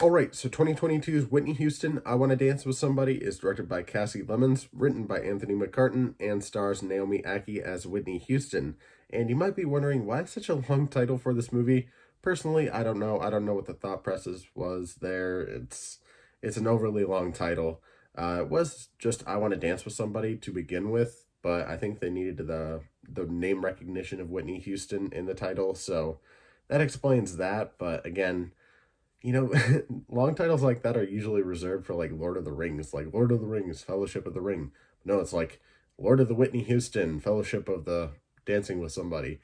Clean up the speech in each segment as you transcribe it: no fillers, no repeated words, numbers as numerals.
All right, so 2022's Whitney Houston, I Want to Dance with Somebody is directed by Cassie Lemons, written by Anthony McCartan, and stars Naomi Ackie as Whitney Houston. And you might be wondering, why such a long title for this movie? Personally, I don't know. I don't know what the thought process was there. It's an overly long title. It was just I Want to Dance with Somebody to begin with, but I think they needed the name recognition of Whitney Houston in the title, so that explains that. But again, long titles like that are usually reserved for like Lord of the Rings, like Lord of the Rings, Fellowship of the Ring. No, it's like Lord of the Whitney Houston, Fellowship of the Dancing with Somebody.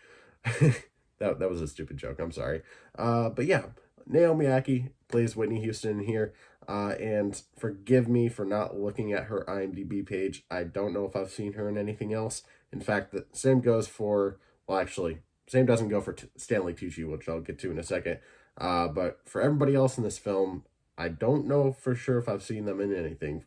That was a stupid joke. I'm sorry. But yeah, Naomi Ackie plays Whitney Houston here. And forgive me for not looking at her IMDb page. I don't know if I've seen her in anything else. In fact, the same goes for, well, actually, same doesn't go for Stanley Tucci, which I'll get to in a second. But for everybody else in this film, I don't know for sure if I've seen them in anything.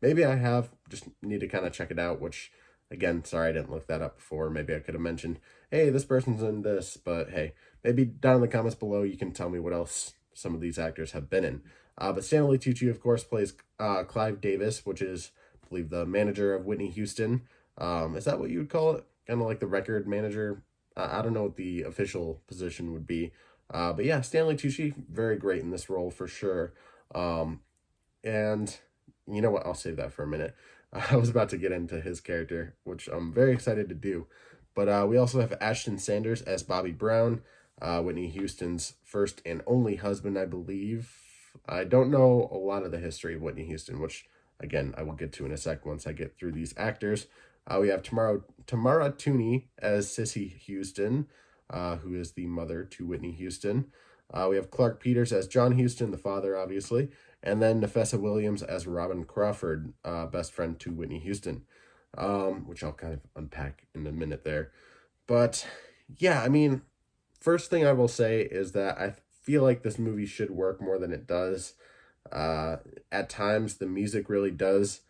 Maybe I have, just need to kind of check it out, which, again, sorry I didn't look that up before. Maybe I could have mentioned, hey, this person's in this, but hey, maybe down in the comments below you can tell me what else some of these actors have been in. But Stanley Tucci, of course, plays Clive Davis, which is, I believe, the manager of Whitney Houston. Is that what you would call it? Kind of like the record manager? I don't know what the official position would be. But yeah, Stanley Tucci, very great in this role for sure. And you know what? I'll save that for a minute. I was about to get into his character, which I'm very excited to do. But we also have Ashton Sanders as Bobby Brown, Whitney Houston's first and only husband, I believe. I don't know a lot of the history of Whitney Houston, which, again, I will get to in a sec once I get through these actors. We have Tamara Tooney as Sissy Houston, who is the mother to Whitney Houston. We have Clark Peters as John Houston, the father, obviously. And then Nefessa Williams as Robin Crawford, best friend to Whitney Houston, which I'll kind of unpack in a minute there. But yeah, I mean, first thing I will say is that I feel like this movie should work more than it does. At times, the music really does,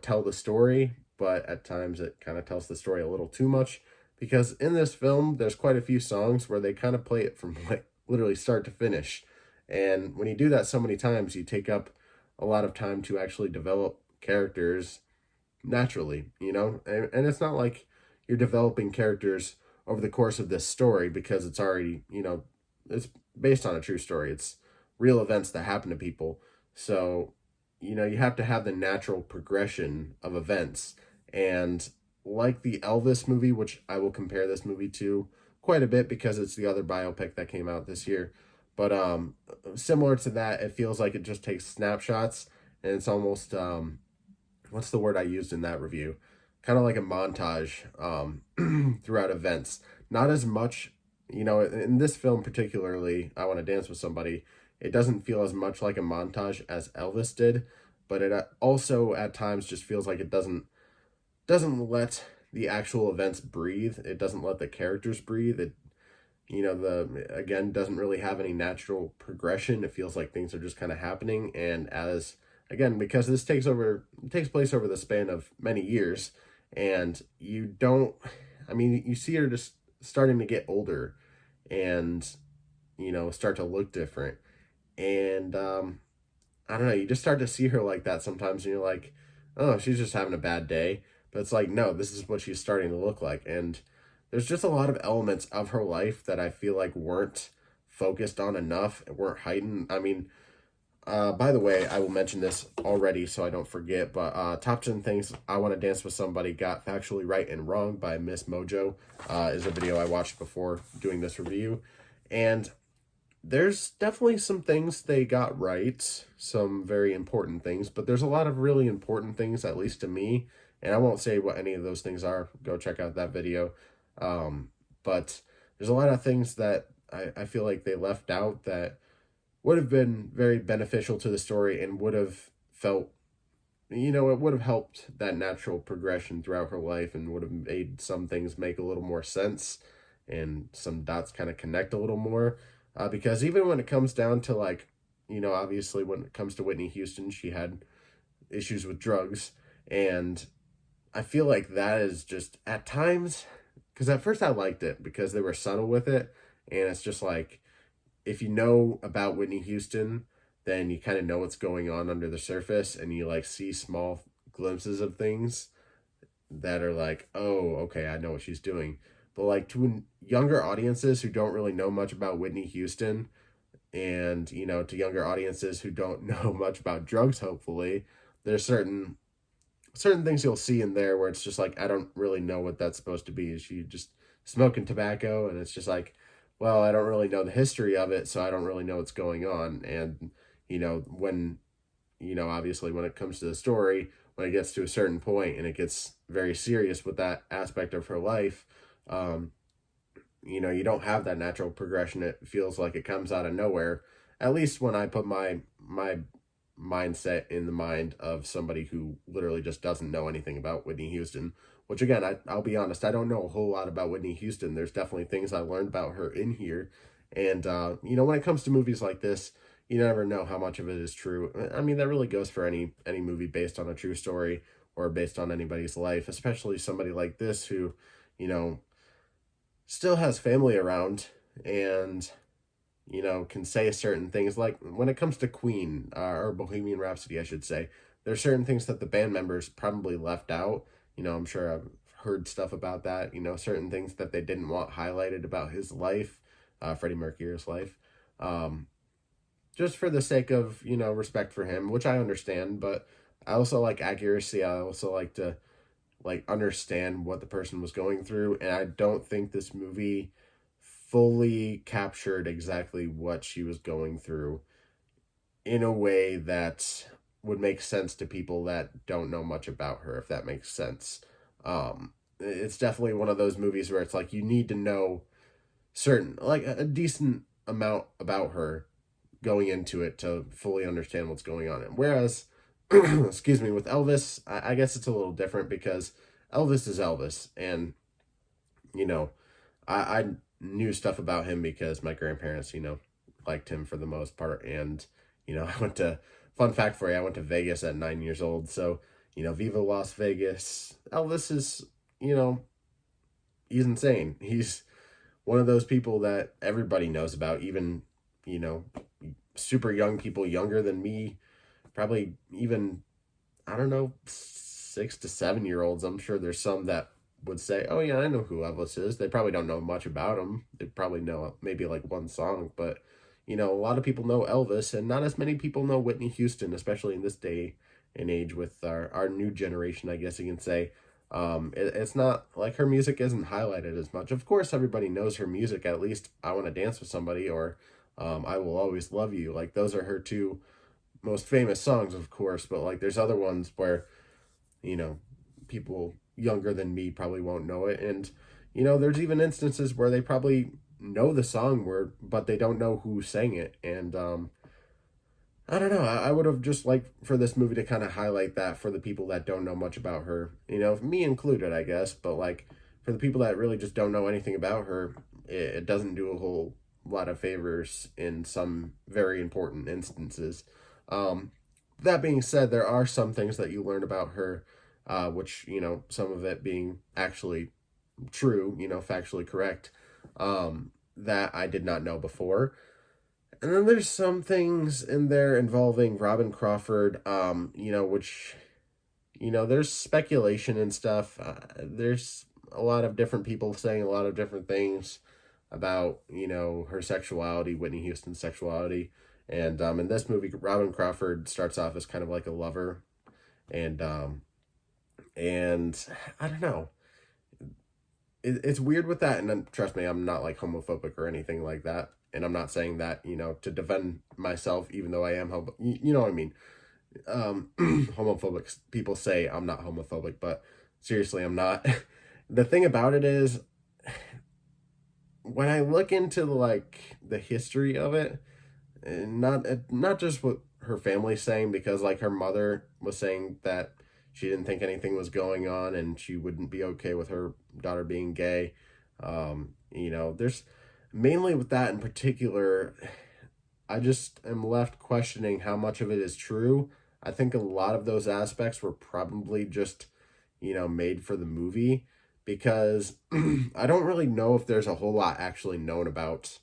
tell the story, but at times it kind of tells the story a little too much. Because in this film, there's quite a few songs where they kind of play it from like literally start to finish. And when you do that so many times, you take up a lot of time to actually develop characters naturally, And it's not like you're developing characters over the course of this story because it's already, it's based on a true story. It's real events that happen to people. So, you have to have the natural progression of events. And like the Elvis movie, which I will compare this movie to quite a bit because it's the other biopic that came out this year. But similar to that, it feels like it just takes snapshots and it's almost what's the word I used in that review? Kind of like a montage throughout events. Not as much, in this film particularly, I Want to Dance with Somebody, it doesn't feel as much like a montage as Elvis did, but it also at times just feels like it doesn't let the actual events breathe. It doesn't let the characters breathe. It, again, doesn't really have any natural progression. It feels like things are just kind of happening. And because this takes place over the span of many years, and you see her just starting to get older and, start to look different. And, I don't know, you just start to see her like that sometimes, and you're like, oh, she's just having a bad day. But it's like, no, this is what she's starting to look like. And there's just a lot of elements of her life that I feel like weren't focused on enough, weren't heightened. I mean, by the way, I will mention this already so I don't forget, but Top 10 Things I Want to Dance with Somebody Got Factually Right and Wrong by Miss Mojo is a video I watched before doing this review. And there's definitely some things they got right, some very important things, but there's a lot of really important things, at least to me, and I won't say what any of those things are. Go check out that video. But there's a lot of things that I feel like they left out that would have been very beneficial to the story and would have felt, it would have helped that natural progression throughout her life and would have made some things make a little more sense and some dots kind of connect a little more. Because even when it comes down to like, obviously when it comes to Whitney Houston, she had issues with drugs. And I feel like that is just at times, because at first I liked it because they were subtle with it. And it's just like, if you know about Whitney Houston, then you kind of know what's going on under the surface, and you like see small glimpses of things that are like, oh, okay, I know what she's doing. But like to younger audiences who don't really know much about Whitney Houston, and to younger audiences who don't know much about drugs, hopefully, there's certain things you'll see in there where it's just like, I don't really know what that's supposed to be. Is she just smoking tobacco? And it's just like, well, I don't really know the history of it, so I don't really know what's going on. And when obviously when it comes to the story, when it gets to a certain point and it gets very serious with that aspect of her life, um, you don't have that natural progression. It feels like it comes out of nowhere. At least when I put my mindset in the mind of somebody who literally just doesn't know anything about Whitney Houston. Which again, I'll be honest, I don't know a whole lot about Whitney Houston. There's definitely things I learned about her in here, and when it comes to movies like this, you never know how much of it is true. I mean, that really goes for any movie based on a true story or based on anybody's life, especially somebody like this who, you know, still has family around and can say certain things. Like when it comes to Queen, or Bohemian Rhapsody, I should say, there's certain things that the band members probably left out. I'm sure I've heard stuff about that. Certain things that they didn't want highlighted about his life, Freddie Mercury's life, just for the sake of respect for him, which I understand. But I also like accuracy. I also like to understand what the person was going through, and I don't think this movie fully captured exactly what she was going through in a way that would make sense to people that don't know much about her, if that makes sense. It's definitely one of those movies where it's like you need to know certain, like a decent amount about her going into it to fully understand what's going on. And whereas, excuse me, with Elvis, I guess it's a little different because Elvis is Elvis, and you know, I knew stuff about him because my grandparents, liked him for the most part. And, I went to, fun fact for you, I went to Vegas at 9 years old. So, Viva Las Vegas. Elvis is, he's insane. He's one of those people that everybody knows about, even, you know, super young people younger than me, probably even, I don't know, 6 to 7 year olds. I'm sure there's some that would say, "Oh yeah, I know who Elvis is." They probably don't know much about him. They probably know maybe like one song, but a lot of people know Elvis, and not as many people know Whitney Houston, especially in this day and age with our new generation, I guess you can say. It's not like her music isn't highlighted as much. Of course, everybody knows her music. At least "I Want to Dance with Somebody" or "I Will Always Love You." Like those are her two most famous songs, of course. But like there's other ones where you know, people younger than me probably won't know it. And, there's even instances where they probably know the song word, but they don't know who sang it. And I don't know. I would have just liked for this movie to kind of highlight that for the people that don't know much about her, me included, I guess. But like for the people that really just don't know anything about her, it doesn't do a whole lot of favors in some very important instances. That being said, there are some things that you learn about her, which, some of it being actually true, factually correct, that I did not know before. And then there's some things in there involving Robin Crawford, which, there's speculation and stuff. There's a lot of different people saying a lot of different things about, her sexuality, Whitney Houston's sexuality. And in this movie, Robin Crawford starts off as kind of like a lover, and and I don't know, it's weird with that. And then, trust me, I'm not like homophobic or anything like that, and I'm not saying that to defend myself, even though I am you know what I mean. Homophobic people say I'm not homophobic, but seriously, I'm not. The thing about it is, when I look into like the history of it, and not just what her family's saying, because like her mother was saying that she didn't think anything was going on and she wouldn't be okay with her daughter being gay. There's mainly with that in particular, I just am left questioning how much of it is true. I think a lot of those aspects were probably just made for the movie, because I don't really know if there's a whole lot actually known about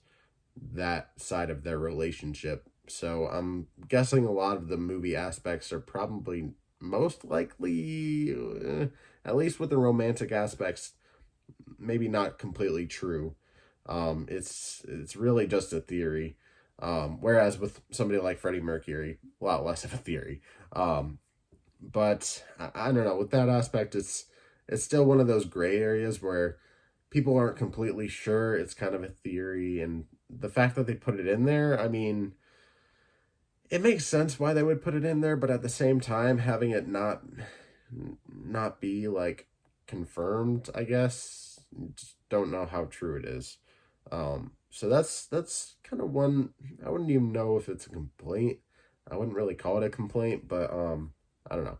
that side of their relationship. So I'm guessing a lot of the movie aspects are probably most likely, at least with the romantic aspects, maybe not completely true. It's really just a theory. Whereas with somebody like Freddie Mercury, a lot less of a theory. But I don't know. With that aspect, it's still one of those gray areas where people aren't completely sure. It's kind of a theory, and the fact that they put it in there, I mean, it makes sense why they would put it in there, but at the same time, having it not be like confirmed, I guess, just don't know how true it is. So that's kind of one. I wouldn't even know if it's a complaint. I wouldn't really call it a complaint, but I don't know.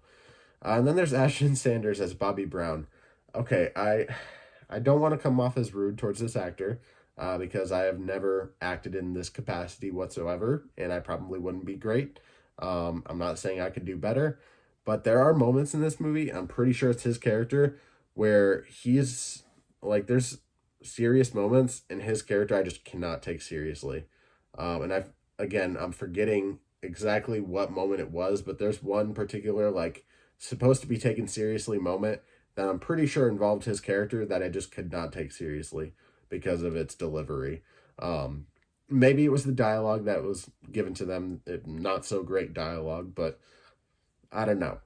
And then there's Ashton Sanders as Bobby Brown. Okay, I don't want to come off as rude towards this actor, because I have never acted in this capacity whatsoever, and I probably wouldn't be great. I'm not saying I could do better, but there are moments in this movie, I'm pretty sure it's his character, where he's like, there's serious moments in his character I just cannot take seriously. And I'm forgetting exactly what moment it was, but there's one particular, like, supposed to be taken seriously moment that I'm pretty sure involved his character that I just could not take seriously because of its delivery. Maybe it was the dialogue that was given to them, not so great dialogue, but I don't know.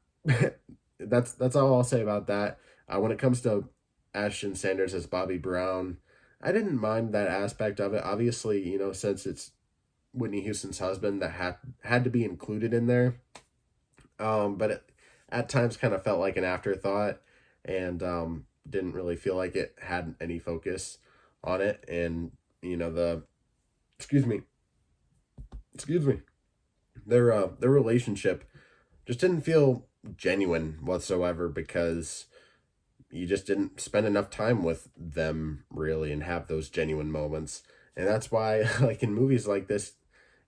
That's all I'll say about that. When it comes to Ashton Sanders as Bobby Brown, I didn't mind that aspect of it. Obviously, since it's Whitney Houston's husband, that had to be included in there. But it, at times kind of felt like an afterthought, and didn't really feel like it had any focus on it. And the excuse me, excuse me, their relationship just didn't feel genuine whatsoever, because you just didn't spend enough time with them really and have those genuine moments. And that's why, like, in movies like this,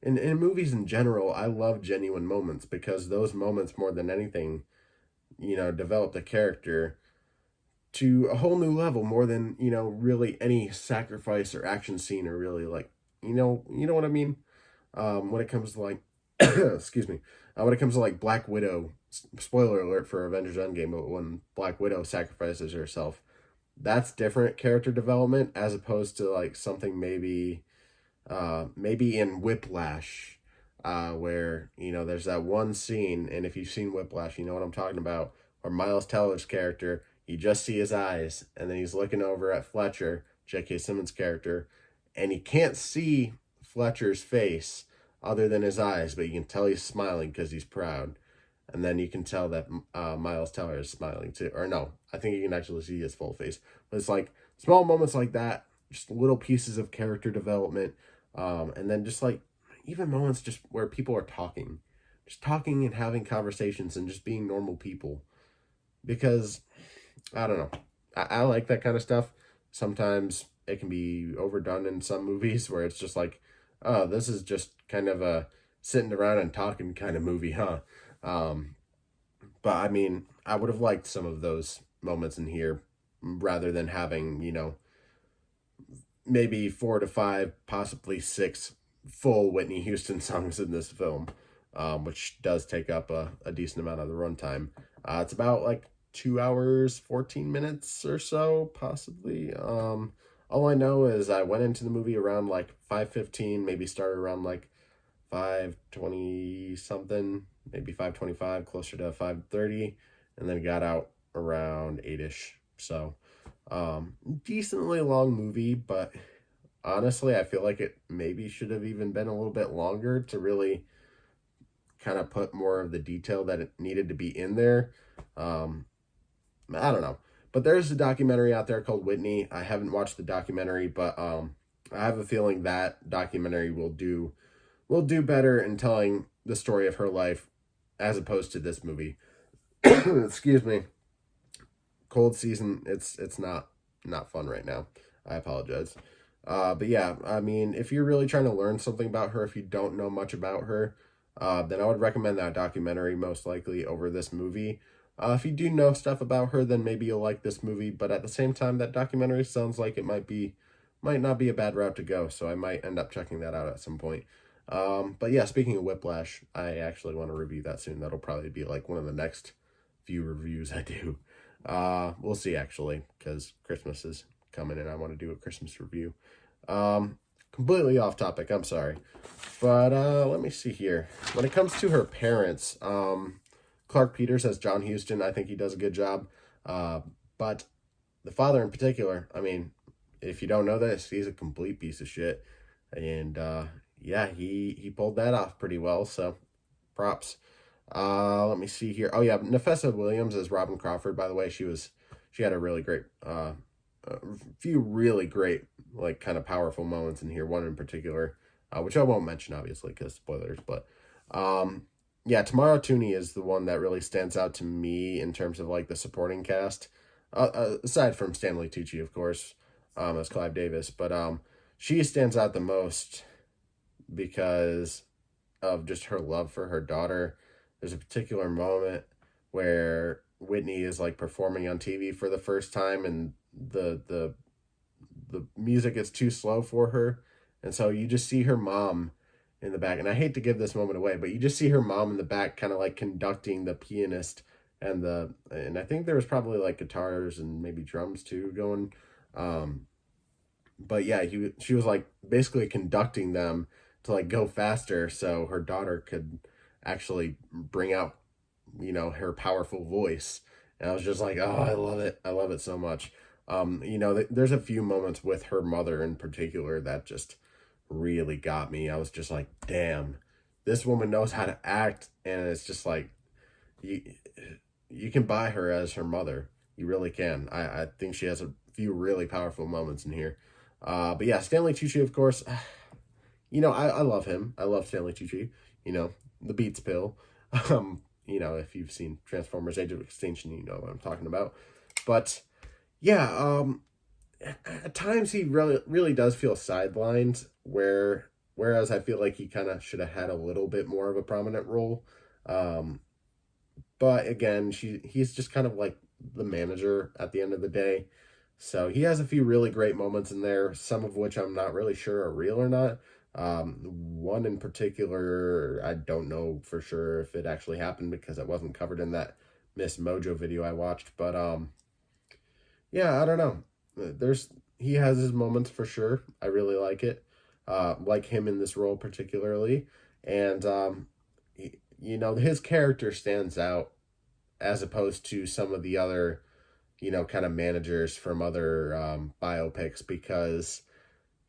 in movies in general, I love genuine moments, because those moments, more than anything, develop the character to a whole new level, more than, really any sacrifice or action scene, or really, like, you know what I mean? When it comes to, like, excuse me, when it comes to, like, Black Widow, spoiler alert for Avengers Endgame, but when Black Widow sacrifices herself, that's different character development, as opposed to, like, something maybe in Whiplash, where, there's that one scene, and if you've seen Whiplash, you know what I'm talking about, where Miles Teller's character, you just see his eyes, and then he's looking over at Fletcher, J.K. Simmons' character, and he can't see Fletcher's face other than his eyes, but you can tell he's smiling because he's proud. And then you can tell that Miles Teller is smiling too. Or no, I think you can actually see his full face. But it's like small moments like that, just little pieces of character development. And then just like even moments just where people are talking. Just talking and having conversations and just being normal people. Because, I don't know. I like that kind of stuff. Sometimes it can be overdone in some movies where it's just like, oh, this is just kind of a sitting around and talking kind of movie, huh? But I mean, I would have liked some of those moments in here, rather than having, maybe 4 to 5, possibly 6 full Whitney Houston songs in this film, which does take up a decent amount of the runtime. It's about like 2 hours, 14 minutes or so, possibly. All I know is I went into the movie around like 5:15, maybe started around like 5:20 something, maybe 5:25, closer to 5:30, and then got out around 8ish. So, decently long movie, but honestly, I feel like it maybe should have even been a little bit longer to really kind of put more of the detail that it needed to be in there. I don't know. But there's a documentary out there called Whitney. I haven't watched the documentary, but I have a feeling that documentary will do better in telling the story of her life, as opposed to this movie. Excuse me. Cold season, it's not fun right now. I apologize. But yeah, I mean, if you're really trying to learn something about her, if you don't know much about her, then I would recommend that documentary most likely over this movie. If you do know stuff about her, then maybe you'll like this movie. But at the same time, that documentary sounds like it might be might not be a bad route to go, so I might end up checking that out at some point. But yeah, speaking of Whiplash, I actually want to review that soon. That'll probably be like one of the next few reviews I do. We'll see actually, because Christmas is coming and I want to do a Christmas review. Completely off topic, I'm sorry. But let me see here. When it comes to her parents, Clark Peters as John Huston, I think he does a good job. But the father in particular, I mean, if you don't know this, he's a complete piece of shit. And yeah, he pulled that off pretty well, so props. Let me see here. Oh yeah, Nafessa Williams as Robin Crawford, by the way. She had a really great a few really great, like, kind of powerful moments in here. One in particular, which I won't mention, obviously, because spoilers. But yeah, Tamara Tooney is the one that really stands out to me in terms of, like, the supporting cast. Aside from Stanley Tucci, of course, as Clive Davis. But she stands out the most because of just her love for her daughter. There's a particular moment where Whitney is, like, performing on TV for the first time, and the music is too slow for her, and so you just see her mom in the back, and I hate to give this moment away, but you just see her mom in the back kind of like conducting the pianist and I think there was probably like guitars and maybe drums too going, but yeah, she was like basically conducting them to like go faster so her daughter could actually bring out, her powerful voice. And I was just like, oh, I love it so much. There's a few moments with her mother in particular that just really got me. I was just like, damn, this woman knows how to act, and it's just like, you can buy her as her mother. You really can. I think she has a few really powerful moments in here. But yeah, Stanley Tucci, of course. I love him. I love Stanley Tucci. The Beats pill. If you've seen Transformers: Age of Extinction, you know what I'm talking about. But yeah, at times he really does feel sidelined, whereas I feel like he kind of should have had a little bit more of a prominent role. But again, he's just kind of like the manager at the end of the day. So he has a few really great moments in there, some of which I'm not really sure are real or not. One in particular, I don't know for sure if it actually happened because it wasn't covered in that Miss Mojo video I watched. But yeah, I don't know. He has his moments for sure. I really like it. Like him in this role particularly, and his character stands out as opposed to some of the other, kind of managers from other biopics, because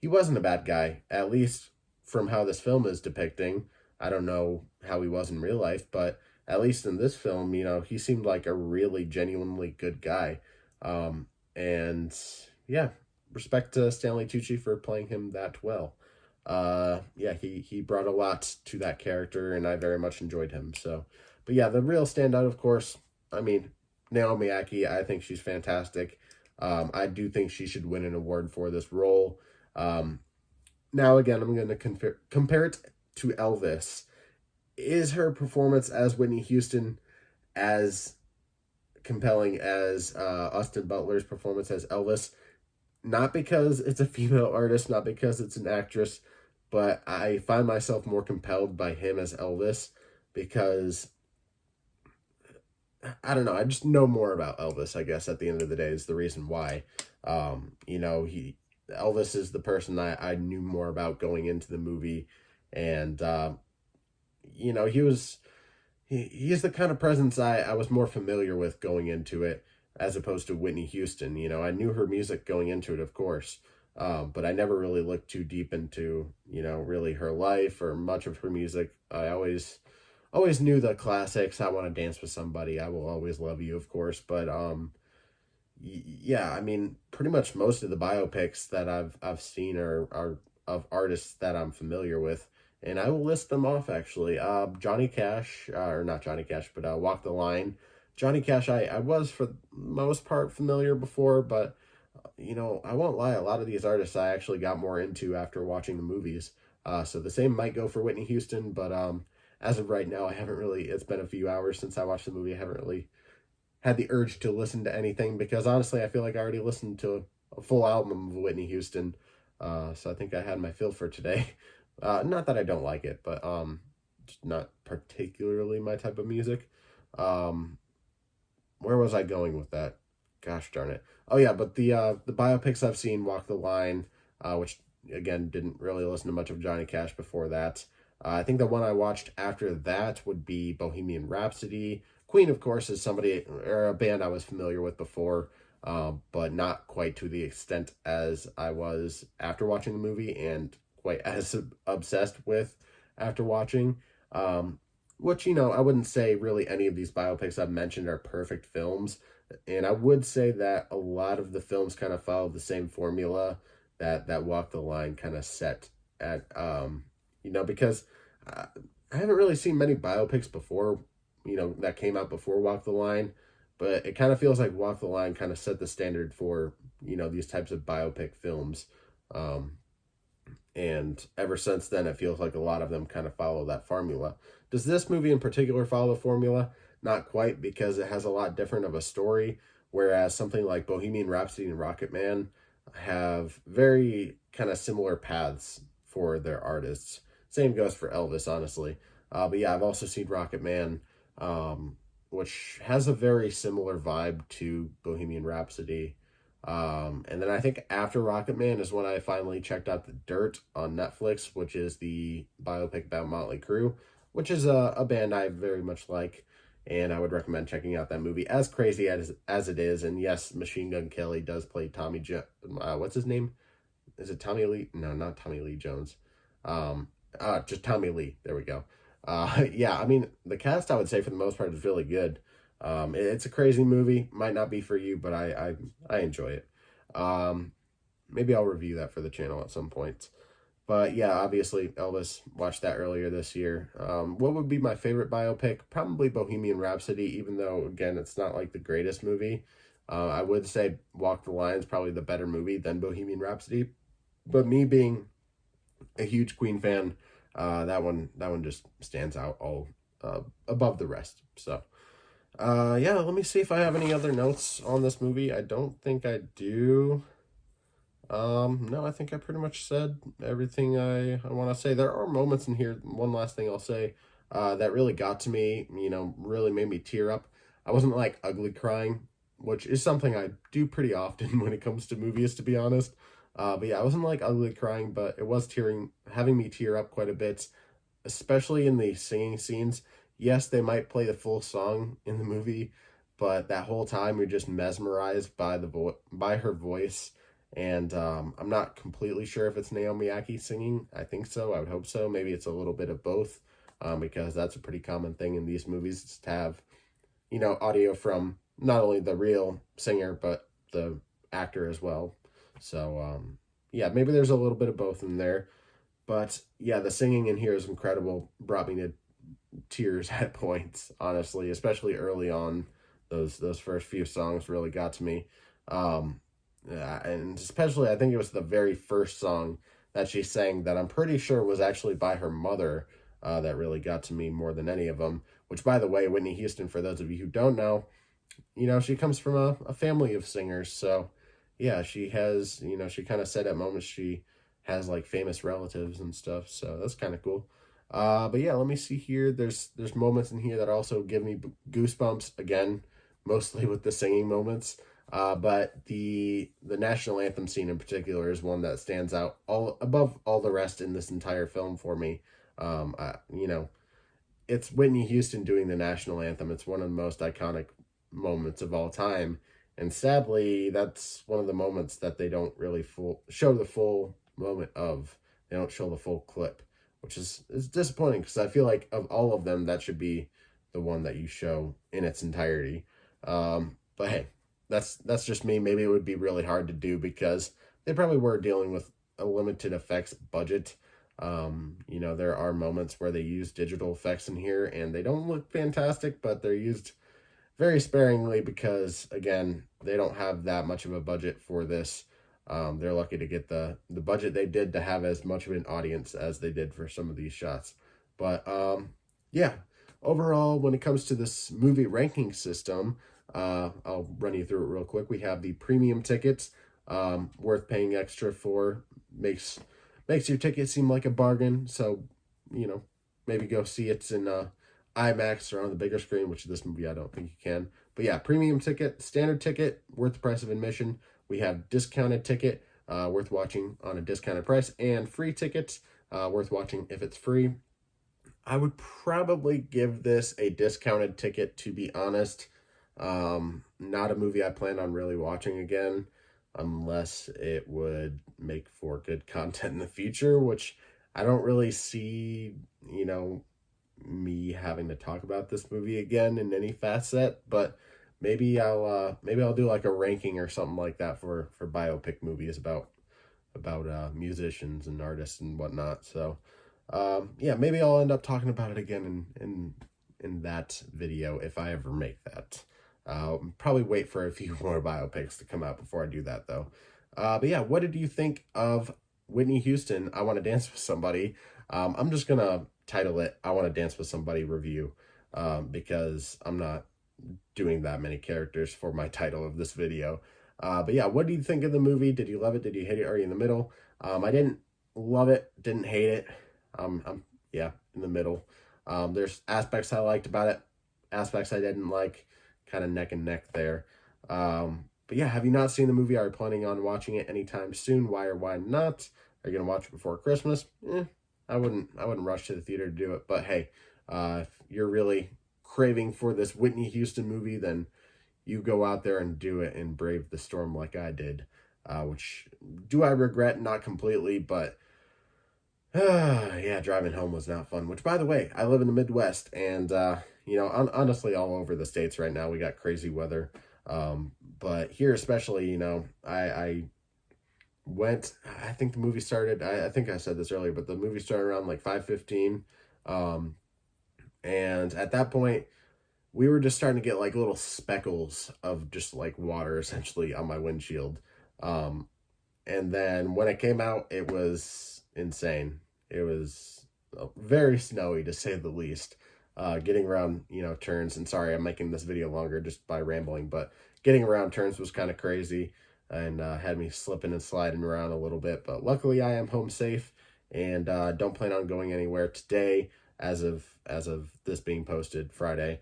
he wasn't a bad guy, at least from how this film is depicting. I don't know how he was in real life, but at least in this film, he seemed like a really genuinely good guy. And yeah, respect to Stanley Tucci for playing him that well. Yeah, he brought a lot to that character, and I very much enjoyed him. So, but yeah, the real standout, of course, I mean, Naomi Ackie. I think she's fantastic. I do think she should win an award for this role. Now, again, I'm going to compare it to Elvis. Is her performance as Whitney Houston as compelling as Austin Butler's performance as Elvis? Not because it's a female artist, not because it's an actress, but I find myself more compelled by him as Elvis because, I don't know, I just know more about Elvis, I guess, at the end of the day is the reason why. Elvis is the person I knew more about going into the movie, and he's the kind of presence I was more familiar with going into it, as opposed to Whitney Houston. I knew her music going into it, of course, but I never really looked too deep into, really her life or much of her music. I always knew the classics. I Want to Dance with Somebody, I Will Always Love You, of course, but yeah, I mean, pretty much most of the biopics that I've seen are of artists that I'm familiar with, and I will list them off actually. Johnny Cash, or not Johnny Cash, but Walk the Line. Johnny Cash, I was for the most part familiar before, but I won't lie, a lot of these artists I actually got more into after watching the movies. So the same might go for Whitney Houston, but as of right now, I haven't really. It's been a few hours since I watched the movie. I haven't really had the urge to listen to anything because honestly, I feel like I already listened to a full album of Whitney Houston. So I think I had my fill for today. Not that I don't like it, but just not particularly my type of music. Um, where was I going with that? Gosh darn it. Oh yeah, but the biopics I've seen, Walk the Line, which again didn't really listen to much of Johnny Cash before that. I think the one I watched after that would be Bohemian Rhapsody. Queen, of course, is somebody or a band I was familiar with before, but not quite to the extent as I was after watching the movie, and quite as obsessed with after watching. Um, which, I wouldn't say really any of these biopics I've mentioned are perfect films. And I would say that a lot of the films kind of follow the same formula that Walk the Line kind of set at, because uh, I haven't really seen many biopics before, that came out before Walk the Line. But it kind of feels like Walk the Line kind of set the standard for, these types of biopic films. Um, and ever since then, it feels like a lot of them kind of follow that formula. Does this movie in particular follow the formula? Not quite, because it has a lot different of a story, whereas something like Bohemian Rhapsody and Rocket Man have very kind of similar paths for their artists. Same goes for Elvis, honestly. But yeah, I've also seen Rocket Man, which has a very similar vibe to Bohemian Rhapsody. And then I think after Rocket Man is when I finally checked out The Dirt on Netflix, which is the biopic about Motley Crue, which is a band I very much like, and I would recommend checking out that movie. As crazy as it is, and yes, Machine Gun Kelly does play what's his name? Is it Tommy Lee? No, not Tommy Lee Jones. Just Tommy Lee. There we go. Yeah, I mean, the cast, I would say, for the most part, is really good. It's a crazy movie. Might not be for you, but I enjoy it. Maybe I'll review that for the channel at some point. But yeah, obviously, Elvis, watched that earlier this year. What would be my favorite biopic? Probably Bohemian Rhapsody, even though, again, it's not like the greatest movie. I would say Walk the Line is probably the better movie than Bohemian Rhapsody. But me being a huge Queen fan, that one just stands out all above the rest. So yeah, let me see if I have any other notes on this movie. I don't think I do. No, I think I pretty much said everything I want to say. There are moments in here, one last thing I'll say, that really got to me, really made me tear up. I wasn't like ugly crying, which is something I do pretty often when it comes to movies, to be honest. But yeah, I wasn't like ugly crying, but it was having me tear up quite a bit, especially in the singing scenes. Yes, they might play the full song in the movie, but that whole time you're just mesmerized by by her voice. And I'm not completely sure if it's Naomi Aki singing. I think so. I would hope so. Maybe it's a little bit of both, because that's a pretty common thing in these movies, is to have, audio from not only the real singer but the actor as well. So yeah, maybe there's a little bit of both in there. But yeah, the singing in here is incredible. Brought me to tears at points, honestly, especially early on. Those first few songs really got to me. And especially, I think it was the very first song that she sang that I'm pretty sure was actually by her mother, that really got to me more than any of them. Which, by the way, Whitney Houston, for those of you who don't know, she comes from a family of singers. So, yeah, she has, she kind of said at moments she has like famous relatives and stuff. So that's kind of cool. But yeah, let me see here. There's moments in here that also give me goosebumps, again, mostly with the singing moments. But the national anthem scene in particular is one that stands out all above all the rest in this entire film for me. It's Whitney Houston doing the national anthem. It's one of the most iconic moments of all time, and sadly, that's one of the moments that they don't really show the full moment of. They don't show the full clip, which is disappointing, because I feel like of all of them, that should be the one that you show in its entirety. But hey, that's just me. Maybe it would be really hard to do because they probably were dealing with a limited effects budget. There are moments where they use digital effects in here and they don't look fantastic, but they're used very sparingly because, again, they don't have that much of a budget for this. They're lucky to get the budget they did to have as much of an audience as they did for some of these shots. But yeah, overall, when it comes to this movie ranking system, I'll run you through it real quick. We have the premium tickets, worth paying extra for. Makes your ticket seem like a bargain. So, you know, maybe go see it in IMAX or on the bigger screen, which this movie I don't think you can. But yeah, premium ticket, standard ticket, worth the price of admission. We have discounted ticket, worth watching on a discounted price, and free tickets, worth watching if it's free. I would probably give this a discounted ticket, to be honest. Not a movie I plan on really watching again, unless it would make for good content in the future, which I don't really see, me having to talk about this movie again in any facet. But maybe I'll do like a ranking or something like that for biopic movies about musicians and artists and whatnot. So yeah, maybe I'll end up talking about it again in that video if I ever make that. Probably wait for a few more biopics to come out before I do that, though. But yeah, what did you think of Whitney Houston, I Want to Dance with Somebody? I'm just going to title it I Want to Dance with Somebody review, because I'm not doing that many characters for my title of this video. But yeah, what do you think of the movie? Did you love it? Did you hate it? Are you in the middle? I didn't love it, didn't hate it. Yeah, in the middle. There's aspects I liked about it, aspects I didn't like, kind of neck and neck there. But yeah, have you not seen the movie? Are you planning on watching it anytime soon? Why or why not? Are you gonna watch it before Christmas? I wouldn't rush to the theater to do it. But hey, if you're really craving for this Whitney Houston movie, then you go out there and do it and brave the storm like I did. Which do I regret? Not completely, but yeah, driving home was not fun. Which, by the way, I live in the Midwest, and honestly, all over the states right now, we got crazy weather. But here, especially, I went. I think the movie started. I think I said this earlier, but the movie started around like 5:15, and at that point, we were just starting to get like little speckles of just like water essentially on my windshield. And then when it came out, it was insane. It was very snowy, to say the least. Getting around, turns, and sorry, I'm making this video longer just by rambling, but getting around turns was kind of crazy and had me slipping and sliding around a little bit. But luckily, I am home safe and don't plan on going anywhere today as of this being posted Friday.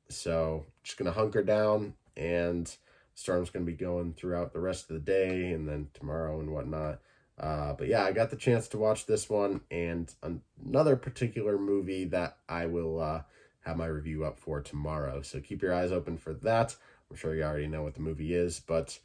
So just gonna hunker down, and storm's gonna be going throughout the rest of the day and then tomorrow and whatnot. But yeah, I got the chance to watch this one and another particular movie that I will have my review up for tomorrow. So keep your eyes open for that. I'm sure you already know what the movie is, but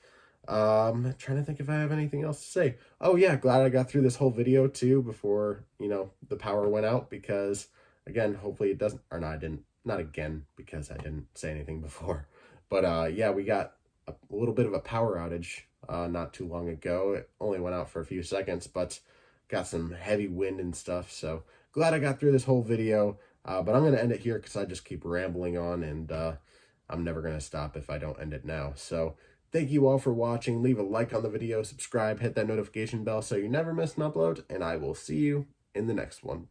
trying to think if I have anything else to say. Oh yeah, glad I got through this whole video too before, the power went out, because again, hopefully it doesn't, or no, I didn't, not again, because I didn't say anything before. But yeah, we got a little bit of a power outage not too long ago. It only went out for a few seconds, but got some heavy wind and stuff. So glad I got through this whole video. But I'm going to end it here because I just keep rambling on, and I'm never going to stop if I don't end it now. So thank you all for watching. Leave a like on the video, subscribe, hit that notification bell so you never miss an upload, and I will see you in the next one.